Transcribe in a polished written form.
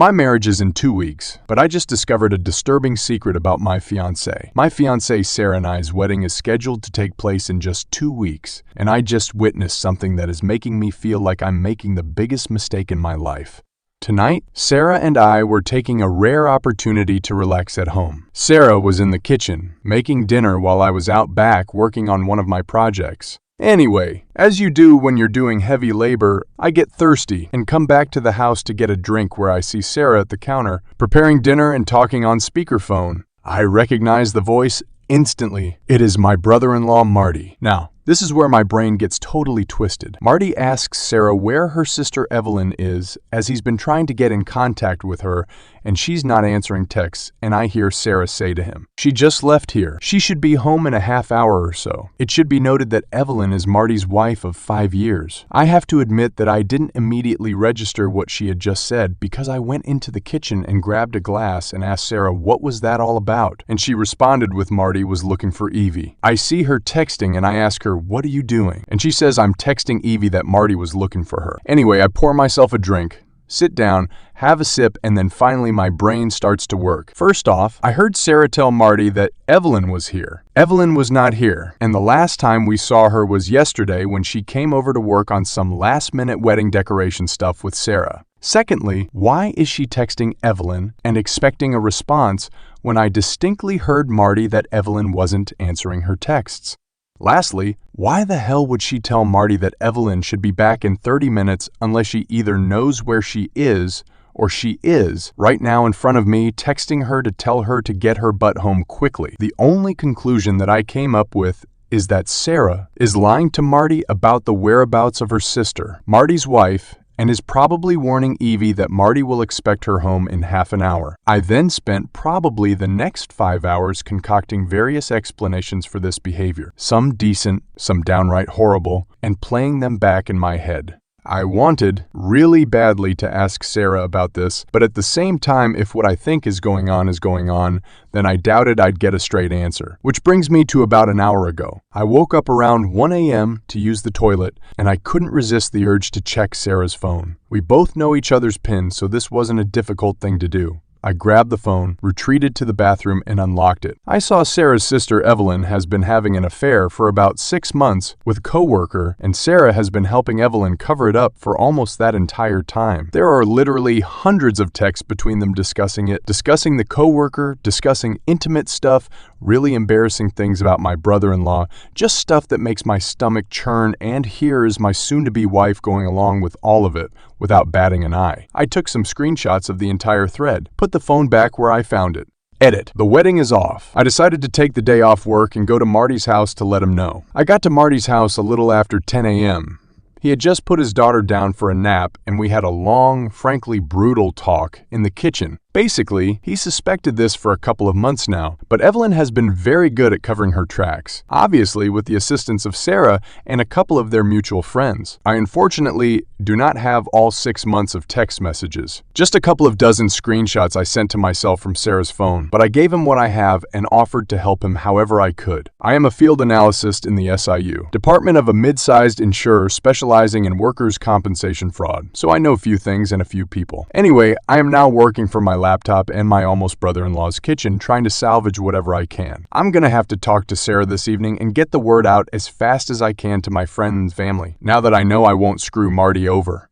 My marriage is in 2 weeks, but I just discovered a disturbing secret about my fiancé. My fiancé Sarah and I's wedding is scheduled to take place in just 2 weeks, and I just witnessed something that is making me feel like I'm making the biggest mistake in my life. Tonight, Sarah and I were taking a rare opportunity to relax at home. Sarah was in the kitchen, making dinner while I was out back working on one of my projects. Anyway, as you do when you're doing heavy labor, I get thirsty and come back to the house to get a drink where I see Sarah at the counter, preparing dinner and talking on speakerphone. I recognize the voice instantly. It is my brother-in-law, Marty. Now, this is where my brain gets totally twisted. Marty asks Sarah where her sister Evelyn is, as he's been trying to get in contact with her, and she's not answering texts, and I hear Sarah say to him, "She just left here. She should be home in a half hour or so." It should be noted that Evelyn is Marty's wife of 5 years. I have to admit that I didn't immediately register what she had just said because I went into the kitchen and grabbed a glass and asked Sarah what was that all about, and she responded with Marty was looking for Evie. I see her texting and I ask her, "What are you doing?" And she says I'm texting Evie that Marty was looking for her. Anyway, I pour myself a drink, sit down, have a sip, and then finally my brain starts to work. First off, I heard Sarah tell Marty that Evelyn was here. Evelyn was not here, and the last time we saw her was yesterday when she came over to work on some last-minute wedding decoration stuff with Sarah. Secondly, why is she texting Evelyn and expecting a response when I distinctly heard Marty that Evelyn wasn't answering her texts? Lastly, why the hell would she tell Marty that Evelyn should be back in 30 minutes unless she either knows where she is or she is right now in front of me texting her to tell her to get her butt home quickly? The only conclusion that I came up with is that Sarah is lying to Marty about the whereabouts of her sister, Marty's wife, and is probably warning Evie that Marty will expect her home in half an hour. I then spent probably the next 5 hours concocting various explanations for this behavior, some decent, some downright horrible, and playing them back in my head. I wanted really badly to ask Sarah about this, but at the same time, if what I think is going on, then I doubted I'd get a straight answer. Which brings me to about an hour ago. I woke up around 1 a.m. to use the toilet, and I couldn't resist the urge to check Sarah's phone. We both know each other's PIN, so this wasn't a difficult thing to do. I grabbed the phone, retreated to the bathroom, and unlocked it. I saw Sarah's sister Evelyn has been having an affair for about 6 months with a coworker, and Sarah has been helping Evelyn cover it up for almost that entire time. There are literally hundreds of texts between them discussing it, discussing the coworker, discussing intimate stuff, really embarrassing things about my brother-in-law, just stuff that makes my stomach churn, and here is my soon-to-be wife going along with all of it without batting an eye. I took some screenshots of the entire thread, put the phone back where I found it. Edit. The wedding is off. I decided to take the day off work and go to Marty's house to let him know. I got to Marty's house a little after 10 a.m. He had just put his daughter down for a nap, and we had a long, frankly brutal talk in the kitchen. Basically, he suspected this for a couple of months now, but Evelyn has been very good at covering her tracks, obviously with the assistance of Sarah and a couple of their mutual friends. I unfortunately do not have all 6 months of text messages. Just a couple of dozen screenshots I sent to myself from Sarah's phone, but I gave him what I have and offered to help him however I could. I am a field analyst in the SIU, department of a mid-sized insurer specializing in workers' compensation fraud, so I know a few things and a few people. Anyway, I am now working for my laptop and my almost brother-in-law's kitchen trying to salvage whatever I can. I'm gonna have to talk to Sarah this evening and get the word out as fast as I can to my friends and family, now that I know I won't screw Marty over.